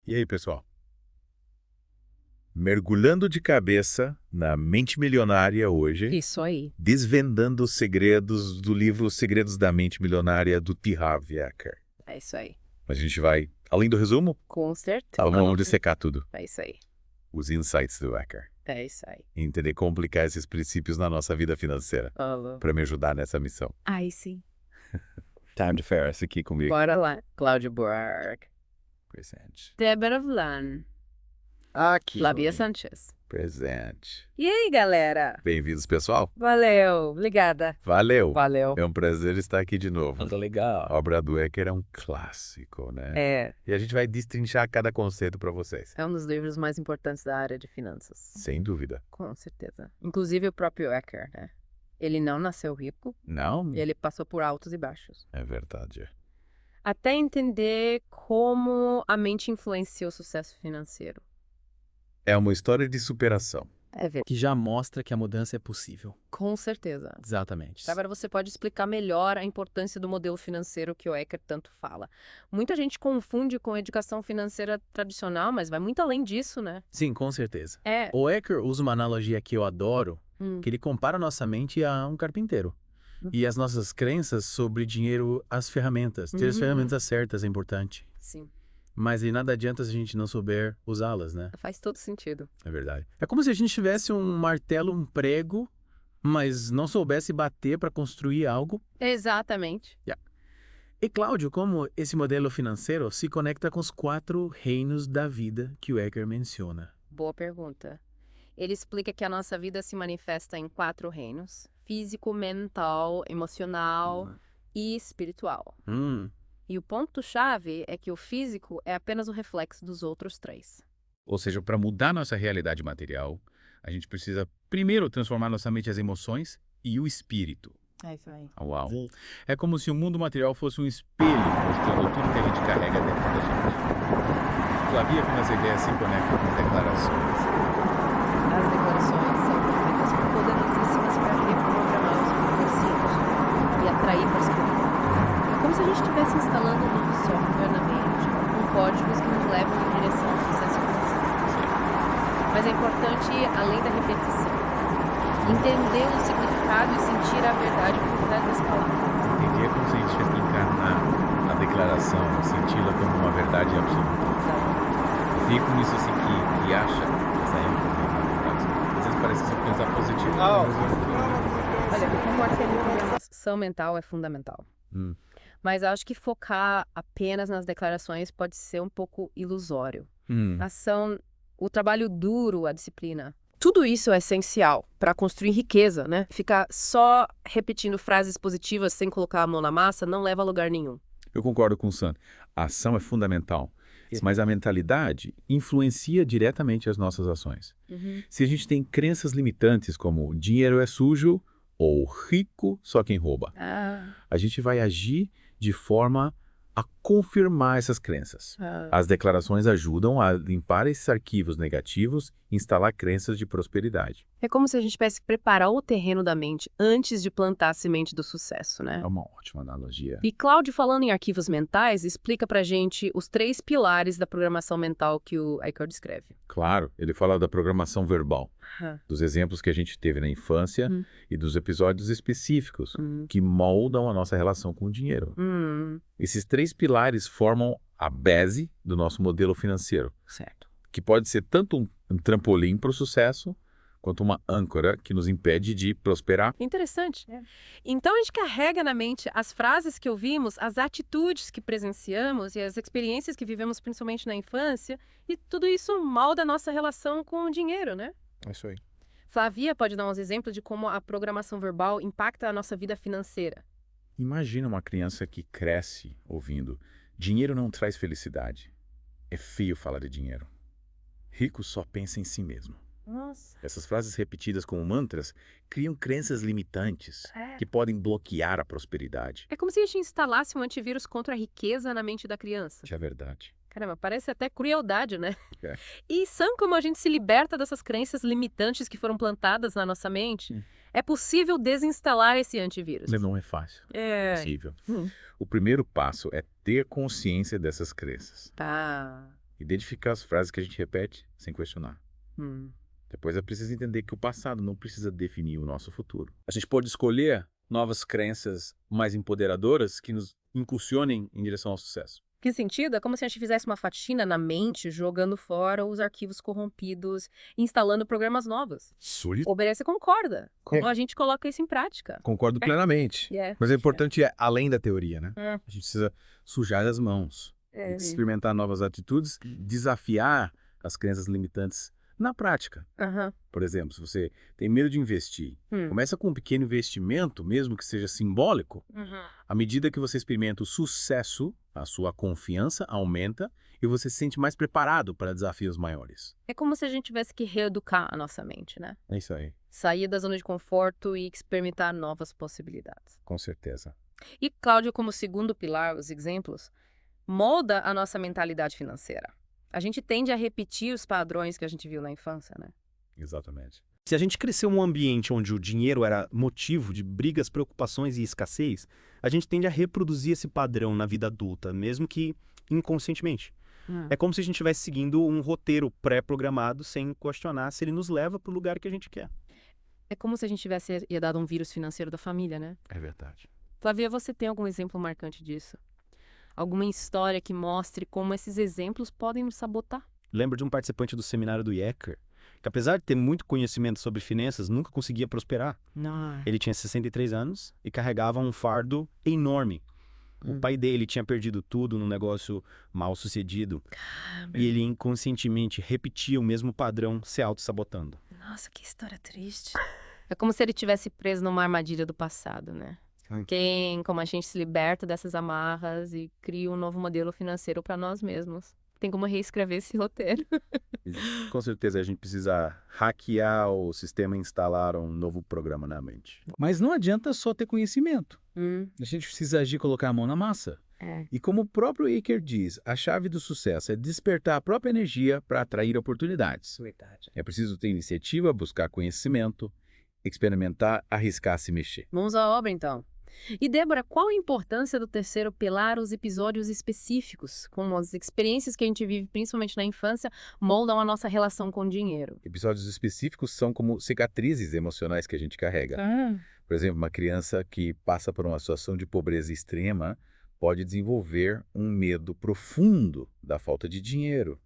E aí, pessoal? Mergulhando de cabeça na mente milionária hoje, Isso aí. desvendando os segredos do livro Os Segredos da Mente Milionária do T. Harv Eker. É isso aí. A gente vai, além do resumo, Com certeza. vamos dissecar tudo. É isso aí. Os insights do Eker. É isso aí. E entender como aplicar esses princípios na nossa vida financeira. Para me ajudar nessa missão. Aí sim. Time to Ferris aqui comigo. Bora lá. Cláudio Buarque. Presente. Débora Vlan. Aqui. Flavia Sanchez. Presente. E aí, galera? Bem-vindos, pessoal. Valeu. Obrigada. Valeu. Valeu. É um prazer estar aqui de novo. Muito legal. A obra do Eker é um clássico, né? É. E a gente vai destrinchar cada conceito para vocês. É um dos livros mais importantes da área de finanças. Sem dúvida. Com certeza. Inclusive o próprio Eker, né? Ele não nasceu rico. Não? Ele passou por altos e baixos. É verdade. Até entender como a mente influencia o sucesso financeiro. É uma história de superação. É verdade. Que já mostra que a mudança é possível. Com certeza. Exatamente. Agora você pode explicar melhor a importância do modelo financeiro que o Eker tanto fala. Muita gente confunde com a educação financeira tradicional, mas vai muito além disso, né? Sim, com certeza. É. O Eker usa uma analogia que eu adoro, Hum. que ele compara a nossa mente a um carpinteiro. E as nossas crenças sobre dinheiro às ferramentas. Ter as Uhum. ferramentas certas é importante. Sim, Mas de nada adianta se a gente não souber usá-las, né? faz todo sentido. É verdade. É como se a gente tivesse um martelo, um prego, mas não soubesse bater para construir algo. Exatamente. E, Cláudio, como esse modelo financeiro se conecta com os 4 reinos da vida que o Eker menciona? Boa pergunta. Ele explica que a nossa vida se manifesta em 4 reinos: físico, mental, emocional e espiritual. E o ponto-chave é que o físico é apenas o reflexo dos outros 3. Ou seja, para mudar nossa realidade material, a gente precisa primeiro transformar nossa mente, as emoções e o espírito. É isso aí. Uau! É como se o mundo material fosse um espelho mostrando tudo que a gente carrega dentro da gente. Flavia, como as ideias se conectam com as declarações. As declarações são ferramentas poderosíssimas para reprogramar os subconscientes e atrair prosperidade. É como se a gente estivesse instalando um novo software na mente, com códigos que nos levam em direção ao sucesso financeiro. Mas é importante ir além da repetição. Entender o significado e sentir a verdade por trás das palavras. Entender como se a gente tivesse que encarnar a declaração, senti-la como uma verdade absoluta. Vir com isso assim que acha essa ênfase na verdade. Às vezes parece que você pensar positivo. Olha, eu concordo que a programação mental é fundamental. Mas acho que focar apenas nas declarações pode ser um pouco ilusório. A ação, o trabalho duro, a disciplina. Tudo isso é essencial para construir riqueza, né? Ficar só repetindo frases positivas sem colocar a mão na massa não leva a lugar nenhum. Eu concordo com o Sam. A ação é fundamental. Mas a mentalidade influencia diretamente as nossas ações. Se a gente tem crenças limitantes como dinheiro é sujo ou rico só quem rouba, a gente vai agir de forma a confirmar essas crenças. As declarações ajudam a limpar esses arquivos negativos e instalar crenças de prosperidade. É como se a gente tivesse que preparar o terreno da mente antes de plantar a semente do sucesso, né? É uma ótima analogia. E Cláudio, falando em arquivos mentais, explica pra gente os 3 pilares da programação mental que o Eker descreve. Claro, ele fala da programação verbal, dos exemplos que a gente teve na infância e dos episódios específicos que moldam a nossa relação com o dinheiro. Esses 3 pilares formam a base do nosso modelo financeiro, Certo. que pode ser tanto um trampolim para o sucesso, quanto uma âncora que nos impede de prosperar. Interessante. Então a gente carrega na mente as frases que ouvimos, as atitudes que presenciamos e as experiências que vivemos principalmente na infância, e tudo isso molda a nossa relação com o dinheiro, né? É isso aí. Flavia pode dar uns exemplos de como a programação verbal impacta a nossa vida financeira. Imagina uma criança que cresce ouvindo: dinheiro não traz felicidade. É feio falar de dinheiro. Rico só pensa em si mesmo. Nossa. Essas frases repetidas como mantras criam crenças limitantes que podem bloquear a prosperidade. É como se a gente instalasse um antivírus contra a riqueza na mente da criança. Isso é verdade. Caramba, parece até crueldade, né? É. E sabe como a gente se liberta dessas crenças limitantes que foram plantadas na nossa mente? É possível desinstalar esse antivírus. Não é fácil. É. Possível. O primeiro passo é ter consciência dessas crenças. Tá. Identificar as frases que a gente repete sem questionar. Hum. Depois é preciso entender que o passado não precisa definir o nosso futuro. A gente pode escolher novas crenças mais empoderadoras que nos impulsionem em direção ao sucesso. Que sentido? É como se a gente fizesse uma faxina na mente, jogando fora os arquivos corrompidos, instalando programas novos. O Beressa concorda. Como a gente coloca isso em prática? Concordo plenamente. Yeah. Mas o importante é além da teoria, né? A gente precisa sujar as mãos, experimentar novas atitudes, desafiar as crenças limitantes na prática. Aham. Por exemplo, se você tem medo de investir, começa com um pequeno investimento, mesmo que seja simbólico. À medida que você experimenta o sucesso, a sua confiança aumenta e você se sente mais preparado para desafios maiores. É como se a gente tivesse que reeducar a nossa mente, né? É isso aí, Sair da zona de conforto e experimentar novas possibilidades. com certeza. E Cláudio, como segundo pilar, os exemplos, molda a nossa mentalidade financeira. A gente tende a repetir os padrões que a gente viu na infância, né? Exatamente. Se a gente cresceu num ambiente onde o dinheiro era motivo de brigas, preocupações e escassez, a gente tende a reproduzir esse padrão na vida adulta, mesmo que inconscientemente. É como se a gente estivesse seguindo um roteiro pré-programado sem questionar se ele nos leva para o lugar que a gente quer. É como se a gente tivesse herdado um vírus financeiro da família, né? É verdade. Flávia, você tem algum exemplo marcante disso? Alguma história que mostre como esses exemplos podem nos sabotar? Lembro de um participante do seminário do Eker, que apesar de ter muito conhecimento sobre finanças, nunca conseguia prosperar. Não. Ele tinha 63 anos e carregava um fardo enorme. O pai dele tinha perdido tudo num negócio mal sucedido. E ele inconscientemente repetia o mesmo padrão, se auto-sabotando. Nossa, que história triste. É como se ele tivesse preso numa armadilha do passado, né? Como a gente se liberta dessas amarras e cria um novo modelo financeiro para nós mesmos. Tem como reescrever esse roteiro. Com certeza a gente precisa hackear o sistema e instalar um novo programa na mente. Mas não adianta só ter conhecimento. A gente precisa agir e colocar a mão na massa. E como o próprio Eker diz, a chave do sucesso é despertar a própria energia para atrair oportunidades. Verdade. É preciso ter iniciativa, buscar conhecimento, experimentar, arriscar se mexer. Vamos à obra, então. E, Débora, qual a importância do terceiro pilar, os episódios específicos, como as experiências que a gente vive, principalmente na infância, moldam a nossa relação com o dinheiro? Episódios específicos são como cicatrizes emocionais que a gente carrega. Por exemplo, uma criança que passa por uma situação de pobreza extrema pode desenvolver um medo profundo da falta de dinheiro.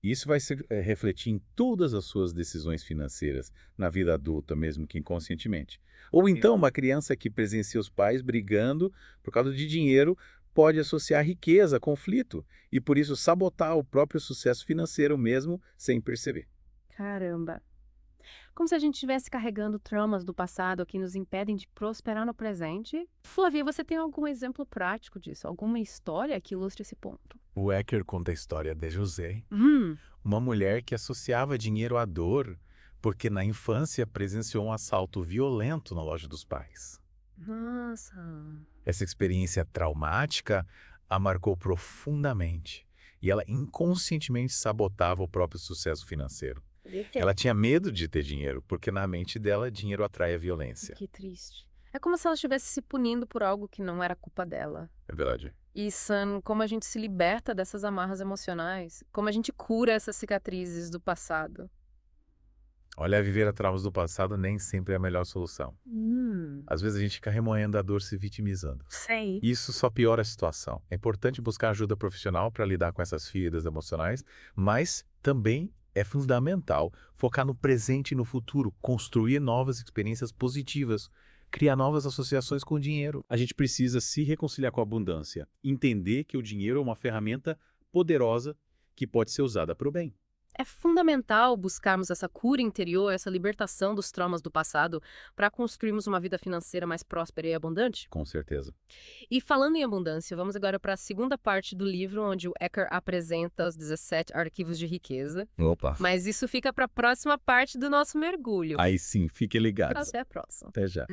Isso vai se refletir em todas as suas decisões financeiras na vida adulta, mesmo que inconscientemente. Ou então, uma criança que presencia os pais brigando por causa de dinheiro pode associar riqueza a conflito e, por isso, sabotar o próprio sucesso financeiro mesmo sem perceber. Caramba! Como se a gente estivesse carregando traumas do passado que nos impedem de prosperar no presente. Flávia, você tem algum exemplo prático disso? Alguma história que ilustre esse ponto? O Eker conta a história de José, Hum. uma mulher que associava dinheiro à dor porque na infância presenciou um assalto violento na loja dos pais. Nossa. Essa experiência traumática a marcou profundamente e ela inconscientemente sabotava o próprio sucesso financeiro. Ela tinha medo de ter dinheiro, porque na mente dela, dinheiro atrai a violência. Que triste. É como se ela estivesse se punindo por algo que não era culpa dela. É verdade. E, Sam, como a gente se liberta dessas amarras emocionais? Como a gente cura essas cicatrizes do passado? Olha, viver a traumas do passado nem sempre é a melhor solução. Às vezes a gente fica remoendo a dor, se vitimizando. Sei. Isso só piora a situação. É importante buscar ajuda profissional para lidar com essas feridas emocionais, mas também é fundamental focar no presente e no futuro, construir novas experiências positivas, criar novas associações com o dinheiro. A gente precisa se reconciliar com a abundância, entender que o dinheiro é uma ferramenta poderosa que pode ser usada para o bem. É fundamental buscarmos essa cura interior, essa libertação dos traumas do passado para construirmos uma vida financeira mais próspera e abundante? Com certeza. E falando em abundância, vamos agora para a segunda parte do livro, onde o Eker apresenta os 17 arquivos de riqueza. Opa. Mas isso fica para a próxima parte do nosso mergulho. Aí sim, fiquem ligados. Até a próxima. Até já.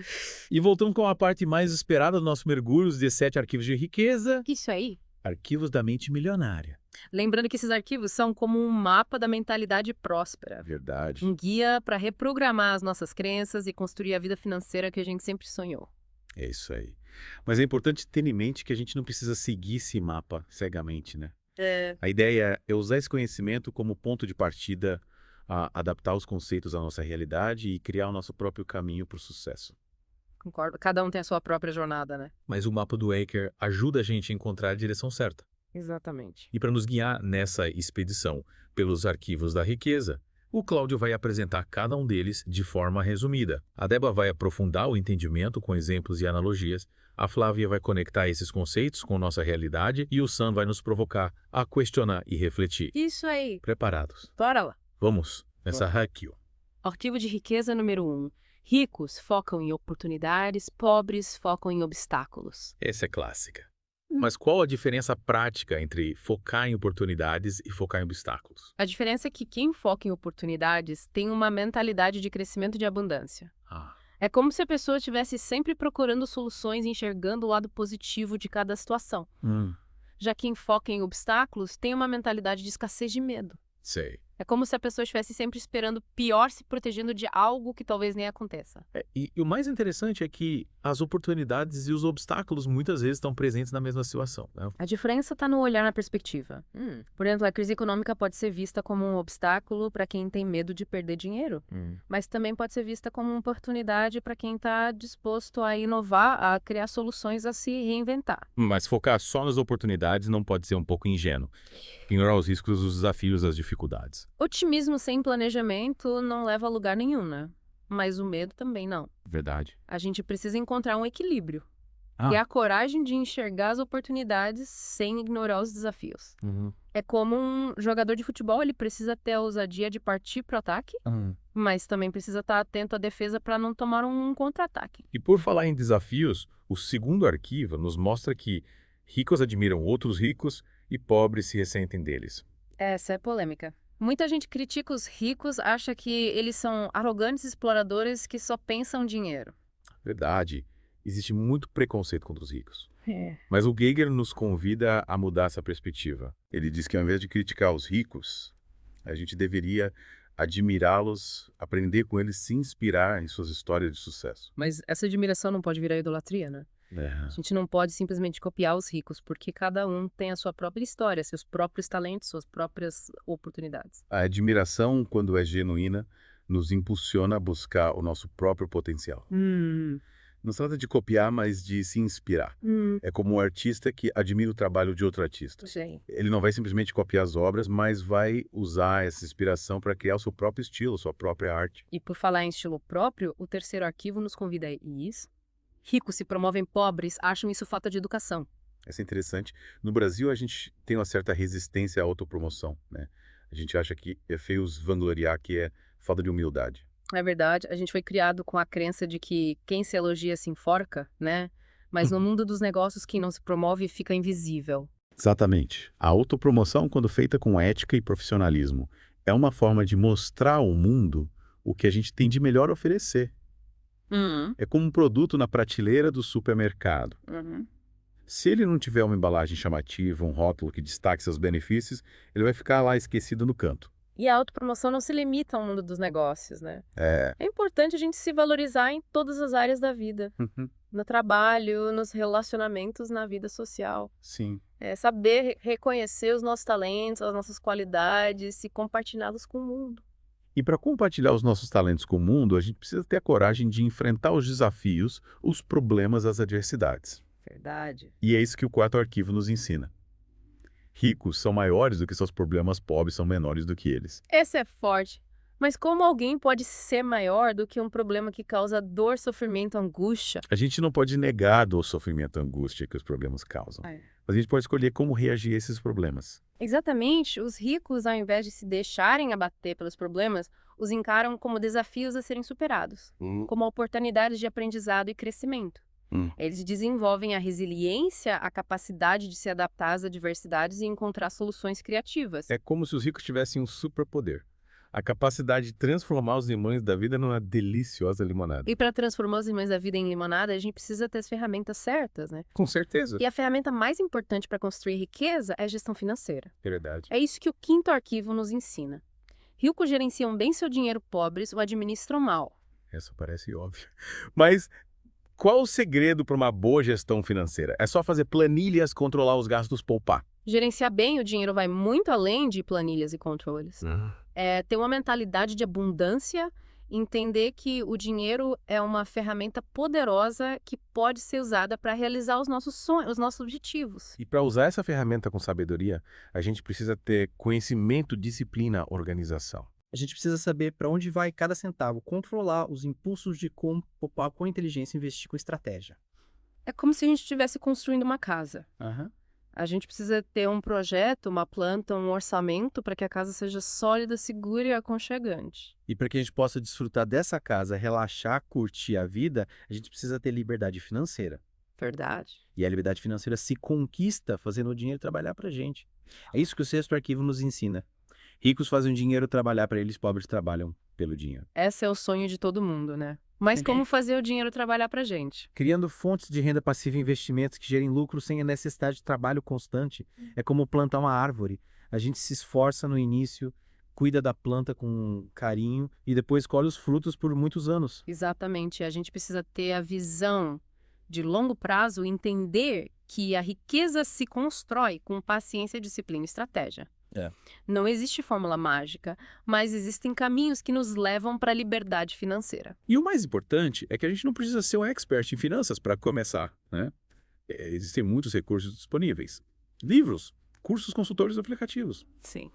E voltamos com a parte mais esperada do nosso mergulho, os 17 arquivos de riqueza. Que isso aí? Arquivos da mente milionária. Lembrando que esses arquivos são como um mapa da mentalidade próspera. Verdade. Um guia para reprogramar as nossas crenças e construir a vida financeira que a gente sempre sonhou. É isso aí. Mas é importante ter em mente que a gente não precisa seguir esse mapa cegamente, né? A ideia é usar esse conhecimento como ponto de partida, a adaptar os conceitos à nossa realidade e criar o nosso próprio caminho para o sucesso. Concordo. Cada um tem a sua própria jornada, né? Mas o mapa do Aker ajuda a gente a encontrar a direção certa. Exatamente. E para nos guiar nessa expedição pelos arquivos da riqueza, o Cláudio vai apresentar cada um deles de forma resumida. A Débora vai aprofundar o entendimento com exemplos e analogias, a Flávia vai conectar esses conceitos com nossa realidade e o Sam vai nos provocar a questionar e refletir. Isso aí. Preparados? Bora lá. Vamos nessa Haikyuu. Arquivo de riqueza número 1. Ricos focam em oportunidades, pobres focam em obstáculos. Essa é clássica. Mas qual a diferença prática entre focar em oportunidades e focar em obstáculos? A diferença é que quem foca em oportunidades tem uma mentalidade de crescimento e de abundância. É como se a pessoa estivesse sempre procurando soluções e enxergando o lado positivo de cada situação. Já quem foca em obstáculos tem uma mentalidade de escassez de medo. Sei. É como se a pessoa estivesse sempre esperando pior, se protegendo de algo que talvez nem aconteça. E o mais interessante é que as oportunidades e os obstáculos muitas vezes estão presentes na mesma situação, né? A diferença está no olhar, na perspectiva. Por exemplo, a crise econômica pode ser vista como um obstáculo para quem tem medo de perder dinheiro, mas também pode ser vista como uma oportunidade para quem está disposto a inovar, a criar soluções, a se reinventar. Mas focar só nas oportunidades não pode ser um pouco ingênuo. Ignorar os riscos, os desafios, as dificuldades. Otimismo sem planejamento não leva a lugar nenhum, né? Mas o medo também não. Verdade. A gente precisa encontrar um equilíbrio. Que é a coragem de enxergar as oportunidades sem ignorar os desafios. É como um jogador de futebol, ele precisa ter a ousadia de partir para o ataque, mas também precisa estar atento à defesa para não tomar um contra-ataque. E por falar em desafios, o segundo arquivo nos mostra que ricos admiram outros ricos e pobres se ressentem deles. Essa é polêmica. Muita gente critica os ricos, acha que eles são arrogantes exploradores que só pensam em dinheiro. Verdade. Existe muito preconceito contra os ricos. Mas o Geiger nos convida a mudar essa perspectiva. Ele diz que ao invés de criticar os ricos, a gente deveria admirá-los, aprender com eles, se inspirar em suas histórias de sucesso. Mas essa admiração não pode virar idolatria, né? A gente não pode simplesmente copiar os ricos, porque cada um tem a sua própria história, seus próprios talentos, suas próprias oportunidades. A admiração, quando é genuína, nos impulsiona a buscar o nosso próprio potencial. Não se trata de copiar, mas de se inspirar. É como um artista que admira o trabalho de outro artista. Sim. Ele não vai simplesmente copiar as obras, mas vai usar essa inspiração para criar o seu próprio estilo, sua própria arte. E por falar em estilo próprio, o terceiro arquivo nos convida a isso. Ricos se promovem pobres, acham isso falta de educação. Isso é interessante. No Brasil, a gente tem uma certa resistência à autopromoção, né? A gente acha que é feio os vangloriar, que é falta de humildade. É verdade, a gente foi criado com a crença de que quem se elogia se enforca, né? Mas no mundo dos negócios, quem não se promove fica invisível. Exatamente. A autopromoção, quando feita com ética e profissionalismo, é uma forma de mostrar ao mundo o que a gente tem de melhor a oferecer. É como um produto na prateleira do supermercado. Se ele não tiver uma embalagem chamativa, um rótulo que destaque seus benefícios, ele vai ficar lá esquecido no canto. E a autopromoção não se limita ao mundo dos negócios, né? É importante a gente se valorizar em todas as áreas da vida. No trabalho, nos relacionamentos, na vida social. Sim. É saber reconhecer os nossos talentos, as nossas qualidades e compartilhá-los com o mundo. E para compartilhar os nossos talentos com o mundo, a gente precisa ter a coragem de enfrentar os desafios, os problemas, as adversidades. Verdade. E é isso que o quarto arquivo nos ensina. Ricos são maiores do que seus problemas, pobres são menores do que eles. Esse é forte. Mas como alguém pode ser maior do que um problema que causa dor, sofrimento, angústia? A gente não pode negar do sofrimento e angústia que os problemas causam. Mas a gente pode escolher como reagir a esses problemas. Exatamente. Os ricos, ao invés de se deixarem abater pelos problemas, os encaram como desafios a serem superados, como oportunidades de aprendizado e crescimento. Eles desenvolvem a resiliência, a capacidade de se adaptar às adversidades e encontrar soluções criativas. É como se os ricos tivessem um superpoder. A capacidade de transformar os limões da vida numa deliciosa limonada. E para transformar os limões da vida em limonada, a gente precisa ter as ferramentas certas, né? Com certeza. E a ferramenta mais importante para construir riqueza é a gestão financeira. É verdade. É isso que o quinto arquivo nos ensina. Ricos gerenciam bem seu dinheiro, pobres o administram mal. Essa parece óbvia. Mas qual o segredo para uma boa gestão financeira? É só fazer planilhas, controlar os gastos, poupar. Gerenciar bem o dinheiro vai muito além de planilhas e controles. É ter uma mentalidade de abundância, entender que o dinheiro é uma ferramenta poderosa que pode ser usada para realizar os nossos sonhos, os nossos objetivos. E para usar essa ferramenta com sabedoria, a gente precisa ter conhecimento, disciplina, organização. A gente precisa saber para onde vai cada centavo, controlar os impulsos de como poupar com inteligência e investir com estratégia. É como se a gente estivesse construindo uma casa. A gente precisa ter um projeto, uma planta, um orçamento para que a casa seja sólida, segura e aconchegante. E para que a gente possa desfrutar dessa casa, relaxar, curtir a vida, a gente precisa ter liberdade financeira. Verdade. E a liberdade financeira se conquista fazendo o dinheiro trabalhar para a gente. É isso que o sexto arquivo nos ensina. Ricos fazem o dinheiro trabalhar para eles, pobres trabalham pelo dinheiro. Esse é o sonho de todo mundo, né? Mas como fazer o dinheiro trabalhar pra gente? Criando fontes de renda passiva e investimentos que gerem lucro sem a necessidade de trabalho constante. É como plantar uma árvore. A gente se esforça no início, cuida da planta com carinho e depois colhe os frutos por muitos anos. Exatamente. A gente precisa ter a visão de longo prazo e entender que a riqueza se constrói com paciência, disciplina e estratégia. Não existe fórmula mágica, mas existem caminhos que nos levam para a liberdade financeira. E o mais importante é que a gente não precisa ser um expert em finanças para começar, né? Existem muitos recursos disponíveis. Livros, cursos, consultores aplicativos. Sim.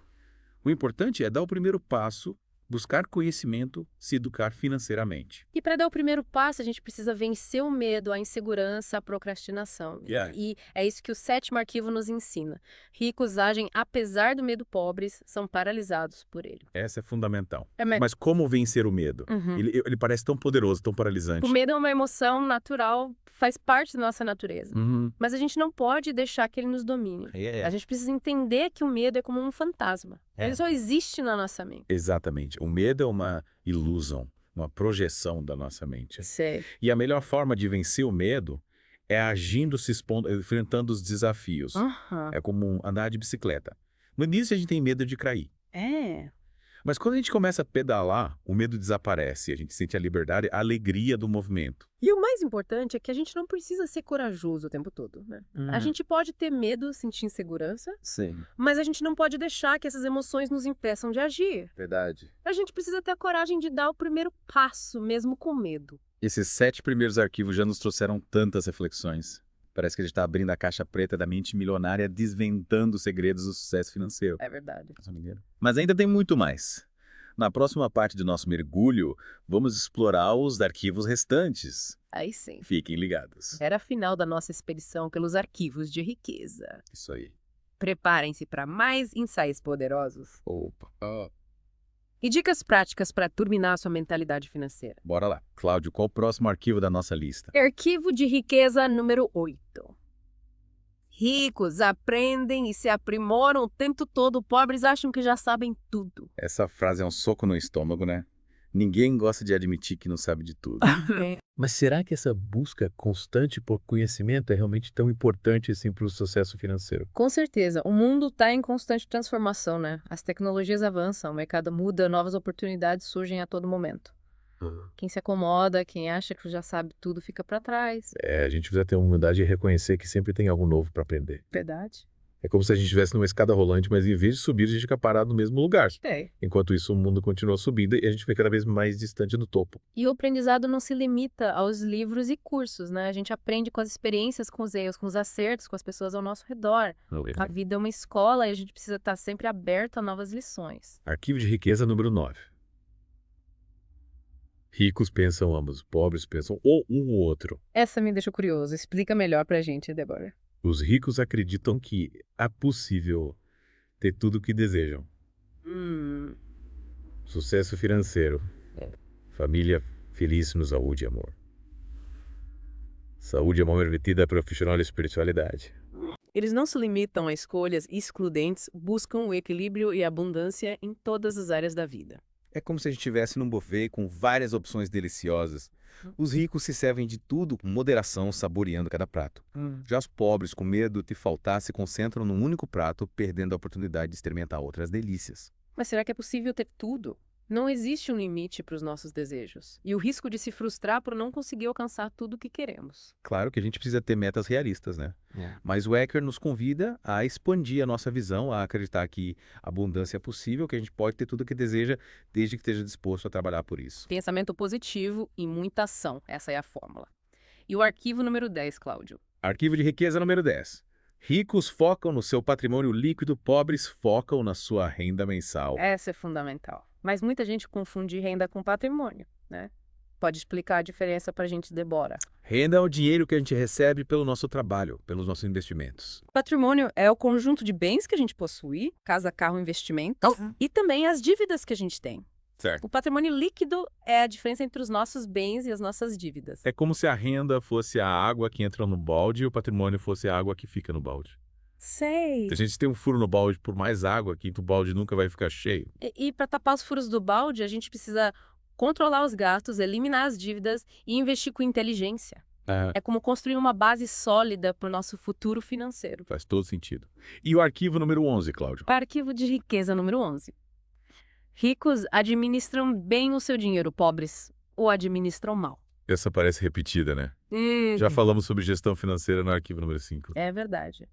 O importante é dar o primeiro passo, buscar conhecimento, se educar financeiramente. E para dar o primeiro passo, a gente precisa vencer o medo, a insegurança, a procrastinação. E é isso que o sétimo arquivo nos ensina. Ricos agem apesar do medo, pobres são paralisados por ele. Essa é fundamental. Mas como vencer o medo? Ele parece tão poderoso, tão paralisante. O medo é uma emoção natural, faz parte da nossa natureza. Mas a gente não pode deixar que ele nos domine. A gente precisa entender que o medo é como um fantasma. Ele só existe na nossa mente. Exatamente. O medo é uma ilusão, uma projeção da nossa mente. Sei. E a melhor forma de vencer o medo é agindo, se expondo, enfrentando os desafios. É como andar de bicicleta. No início a gente tem medo de cair. Mas quando a gente começa a pedalar, o medo desaparece. A gente sente a liberdade, a alegria do movimento. E o mais importante é que a gente não precisa ser corajoso o tempo todo, né? A gente pode ter medo, sentir insegurança, mas a gente não pode deixar que essas emoções nos impeçam de agir. Verdade. A gente precisa ter a coragem de dar o primeiro passo, mesmo com medo. Esses 7 primeiros arquivos já nos trouxeram tantas reflexões. Parece que a gente está abrindo a caixa preta da mente milionária, desvendando os segredos do sucesso financeiro. É verdade. Mas ainda tem muito mais. Na próxima parte do nosso mergulho, vamos explorar os arquivos restantes. Aí sim. Fiquem ligados. Era a final da nossa expedição pelos arquivos de riqueza. Isso aí. Preparem-se para mais insights poderosos. Opa. E dicas práticas para turbinar sua mentalidade financeira. Bora lá. Cláudio, qual o próximo arquivo da nossa lista? Arquivo de riqueza número 8. Ricos aprendem e se aprimoram o tempo todo, pobres acham que já sabem tudo. Essa frase é um soco no estômago, né? Ninguém gosta de admitir que não sabe de tudo. Mas será que essa busca constante por conhecimento é realmente tão importante assim para o sucesso financeiro? Com certeza. O mundo está em constante transformação, né? As tecnologias avançam, o mercado muda, novas oportunidades surgem a todo momento. Quem se acomoda, quem acha que já sabe tudo, fica para trás. A gente precisa ter a humildade de reconhecer que sempre tem algo novo para aprender. Verdade. É como se a gente estivesse numa escada rolante, mas em vez de subir, a gente fica parado no mesmo lugar. Enquanto isso, o mundo continua subindo e a gente fica cada vez mais distante do topo. E o aprendizado não se limita aos livros e cursos, né? A gente aprende com as experiências, com os erros, com os acertos, com as pessoas ao nosso redor. A vida é uma escola e a gente precisa estar sempre aberto a novas lições. Arquivo de riqueza número 9. Ricos pensam ambos, pobres pensam ou um ou outro. Essa me deixa curioso. Explica melhor pra gente, Débora. Os ricos acreditam que é possível ter tudo o que desejam. Sucesso financeiro. Família feliz no saúde e amor. Saúde é uma invertida profissional e espiritualidade. Eles não se limitam a escolhas excludentes, buscam o equilíbrio e a abundância em todas as áreas da vida. É como se a gente estivesse num buffet com várias opções deliciosas. Os ricos se servem de tudo com moderação, saboreando cada prato. Já os pobres, com medo de faltar, se concentram num único prato, perdendo a oportunidade de experimentar outras delícias. Mas será que é possível ter tudo? Não existe um limite para os nossos desejos. E o risco de se frustrar por não conseguir alcançar tudo o que queremos. Claro que a gente precisa ter metas realistas, né? Mas o Eker nos convida a expandir a nossa visão, a acreditar que a abundância é possível, que a gente pode ter tudo o que deseja, desde que esteja disposto a trabalhar por isso. Pensamento positivo e muita ação. Essa é a fórmula. E o arquivo número 10, Cláudio? Arquivo de riqueza número 10. Ricos focam no seu patrimônio líquido, pobres focam na sua renda mensal. Essa é fundamental. Mas muita gente confunde renda com patrimônio, né? Pode explicar a diferença para a gente, Débora? Renda é o dinheiro que a gente recebe pelo nosso trabalho, pelos nossos investimentos. Patrimônio é o conjunto de bens que a gente possui, casa, carro, investimentos, e também as dívidas que a gente tem. Certo. O patrimônio líquido é a diferença entre os nossos bens e as nossas dívidas. É como se a renda fosse a água que entra no balde e o patrimônio fosse a água que fica no balde. Sei. Se a gente tem um furo no balde, por mais água que o balde nunca vai ficar cheio. E para tapar os furos do balde, a gente precisa controlar os gastos, eliminar as dívidas e investir com inteligência. É como construir uma base sólida para o nosso futuro financeiro. Faz todo sentido. E o arquivo número 11, Cláudio? O arquivo de riqueza número 11. Ricos administram bem o seu dinheiro, pobres o administram mal. Essa parece repetida, né? Já falamos sobre gestão financeira no arquivo número 5. É verdade.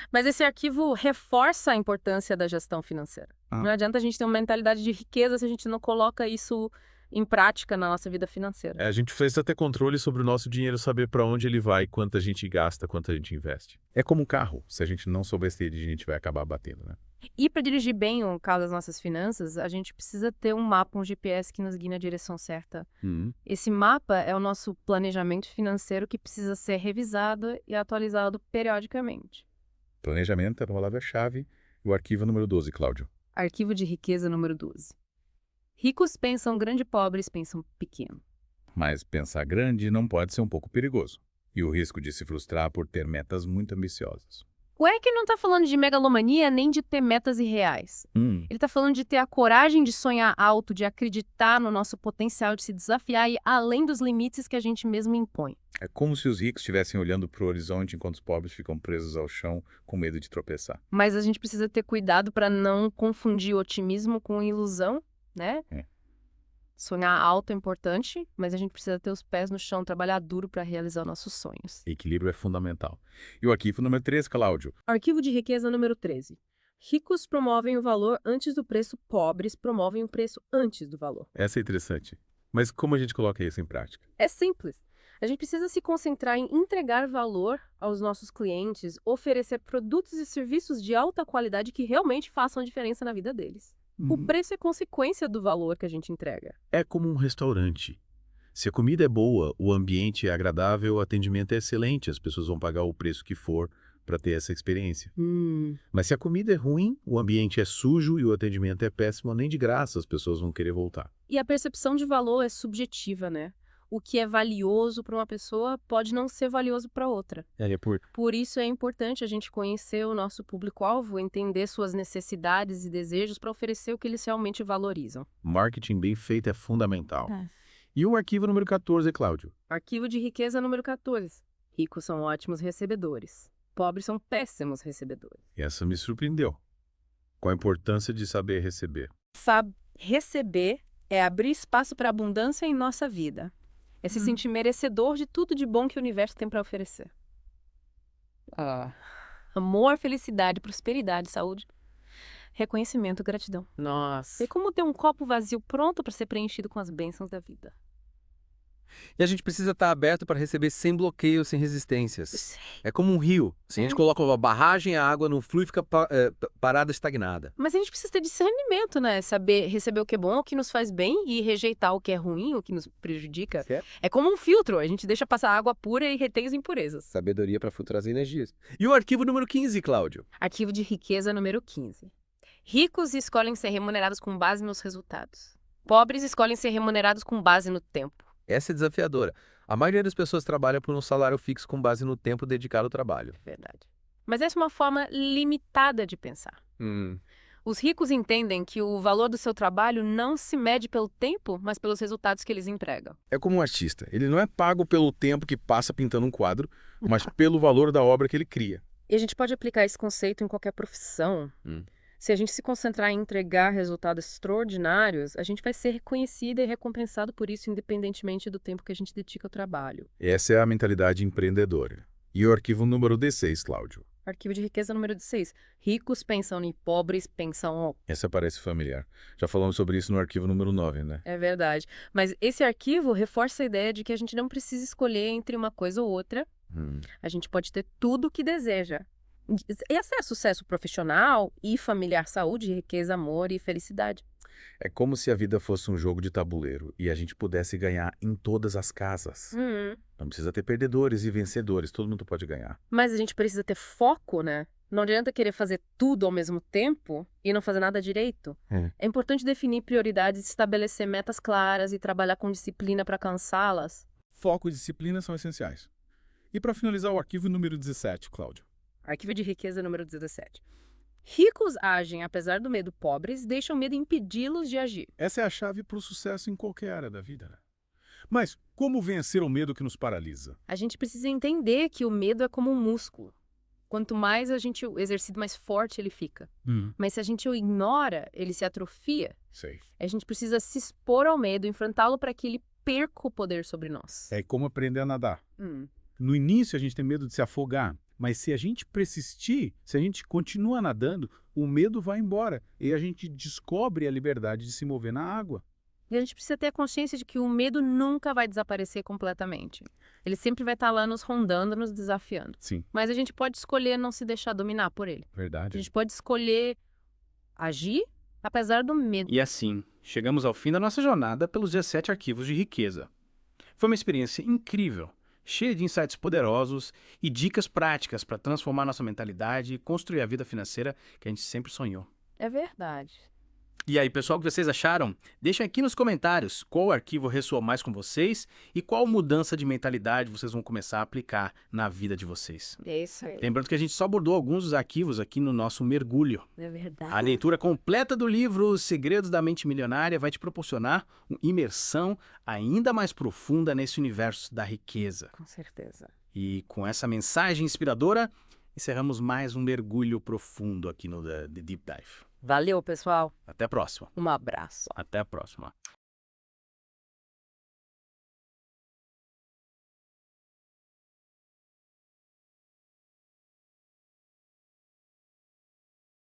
Mas esse arquivo reforça a importância da gestão financeira. Não adianta a gente ter uma mentalidade de riqueza se a gente não coloca isso em prática na nossa vida financeira. A gente fez até controle sobre o nosso dinheiro, saber para onde ele vai, quanto a gente gasta, quanto a gente investe. É como um carro. Se a gente não souber se dirigir, a gente vai acabar batendo, né? E para dirigir bem o carro das nossas finanças, a gente precisa ter um mapa, um GPS que nos guie na direção certa. Esse mapa é o nosso planejamento financeiro que precisa ser revisado e atualizado periodicamente. Planejamento é uma palavra-chave. E o arquivo número 12, Cláudio? Arquivo de riqueza número 12. Ricos pensam grande, pobres pensam pequeno. Mas pensar grande não pode ser um pouco perigoso. E o risco de se frustrar por ter metas muito ambiciosas. O Eker não está falando de megalomania nem de ter metas irreais. Ele está falando de ter a coragem de sonhar alto, de acreditar no nosso potencial, de se desafiar e ir além dos limites que a gente mesmo impõe. É como se os ricos estivessem olhando para o horizonte enquanto os pobres ficam presos ao chão com medo de tropeçar. Mas a gente precisa ter cuidado para não confundir otimismo com ilusão, né? Sonhar alto é importante, mas a gente precisa ter os pés no chão, trabalhar duro para realizar nossos sonhos. Equilíbrio é fundamental. E o arquivo número 13, Cláudio? Arquivo de riqueza número 13. Ricos promovem o valor antes do preço, pobres promovem o preço antes do valor. Essa é interessante. Mas como a gente coloca isso em prática? É simples. A gente precisa se concentrar em entregar valor aos nossos clientes, oferecer produtos e serviços de alta qualidade que realmente façam a diferença na vida deles. O preço é consequência do valor que a gente entrega. É como um restaurante. Se a comida é boa, o ambiente é agradável, o atendimento é excelente, as pessoas vão pagar o preço que for para ter essa experiência. Mas se a comida é ruim, o ambiente é sujo e o atendimento é péssimo, nem de graça as pessoas vão querer voltar. E a percepção de valor é subjetiva, né? O que é valioso para uma pessoa pode não ser valioso para outra. Por isso é importante a gente conhecer o nosso público-alvo, entender suas necessidades e desejos para oferecer o que eles realmente valorizam. Marketing bem feito é fundamental. E o arquivo número 14, Cláudio? Arquivo de riqueza número 14. Ricos são ótimos recebedores. Pobres são péssimos recebedores. Essa me surpreendeu. Qual a importância de saber receber? Receber é abrir espaço para abundância em nossa vida. É se sentir merecedor de tudo de bom que o universo tem para oferecer. Amor, felicidade, prosperidade, saúde, reconhecimento, gratidão. Nossa. É como ter um copo vazio pronto para ser preenchido com as bênçãos da vida. E a gente precisa estar aberto para receber sem bloqueio, sem resistências. É como um rio. Se a gente coloca uma barragem, a água não flui e fica parada, estagnada. Mas a gente precisa ter discernimento, né? Saber receber o que é bom, o que nos faz bem e rejeitar o que é ruim, o que nos prejudica. Certo. É como um filtro. A gente deixa passar água pura e retém as impurezas. Sabedoria para filtrar as energias. E o arquivo número 15, Cláudio? Arquivo de riqueza número 15. Ricos escolhem ser remunerados com base nos resultados. Pobres escolhem ser remunerados com base no tempo. Essa é desafiadora. A maioria das pessoas trabalha por um salário fixo com base no tempo dedicado ao trabalho. Verdade. Mas essa é uma forma limitada de pensar. Os ricos entendem que o valor do seu trabalho não se mede pelo tempo, mas pelos resultados que eles entregam. É como um artista. Ele não é pago pelo tempo que passa pintando um quadro, mas pelo valor da obra que ele cria. E a gente pode aplicar esse conceito em qualquer profissão. Se a gente se concentrar em entregar resultados extraordinários, a gente vai ser reconhecido e recompensado por isso, independentemente do tempo que a gente dedica ao trabalho. Essa é a mentalidade empreendedora. E o arquivo número 16, Cláudio? Arquivo de riqueza número 16. Ricos pensam em pobres, pensam... Essa parece familiar. Já falamos sobre isso no arquivo número 9, né? É verdade. Mas esse arquivo reforça a ideia de que a gente não precisa escolher entre uma coisa ou outra. A gente pode ter tudo o que deseja. Esse é sucesso profissional e familiar, saúde, riqueza, amor e felicidade. É como se a vida fosse um jogo de tabuleiro e a gente pudesse ganhar em todas as casas. Não precisa ter perdedores e vencedores, todo mundo pode ganhar. Mas a gente precisa ter foco, né? Não adianta querer fazer tudo ao mesmo tempo e não fazer nada direito. É importante definir prioridades, estabelecer metas claras e trabalhar com disciplina para alcançá-las. Foco e disciplina são essenciais. E para finalizar o arquivo número 17, Cláudio? Arquivo de riqueza número 17. Ricos agem apesar do medo, pobres deixam o medo impedi-los de agir. Essa é a chave para o sucesso em qualquer área da vida, né? Mas como vencer o medo que nos paralisa? A gente precisa entender que o medo é como um músculo. Quanto mais a gente o exercita, mais forte ele fica. Mas se a gente o ignora, ele se atrofia. Sei. A gente precisa se expor ao medo, enfrentá-lo para que ele perca o poder sobre nós. É como aprender a nadar. No início a gente tem medo de se afogar, mas se a gente persistir, se a gente continua nadando, o medo vai embora e a gente descobre a liberdade de se mover na água. E a gente precisa ter a consciência de que o medo nunca vai desaparecer completamente. Ele sempre vai estar lá nos rondando, nos desafiando. Sim. Mas a gente pode escolher não se deixar dominar por ele. Verdade. A gente pode escolher agir apesar do medo. E assim, chegamos ao fim da nossa jornada pelos 17 arquivos de riqueza. Foi uma experiência incrível, cheia de insights poderosos e dicas práticas para transformar nossa mentalidade e construir a vida financeira que a gente sempre sonhou. É verdade. E aí, pessoal, o que vocês acharam? Deixem aqui nos comentários qual arquivo ressoou mais com vocês e qual mudança de mentalidade vocês vão começar a aplicar na vida de vocês. É isso aí. Lembrando que a gente só abordou alguns dos arquivos aqui no nosso mergulho. É verdade. A leitura completa do livro Os Segredos da Mente Milionária vai te proporcionar uma imersão ainda mais profunda nesse universo da riqueza. Com certeza. E com essa mensagem inspiradora, encerramos mais um mergulho profundo aqui no The Deep Dive. Valeu, pessoal. Até a próxima. Um abraço. Até a próxima.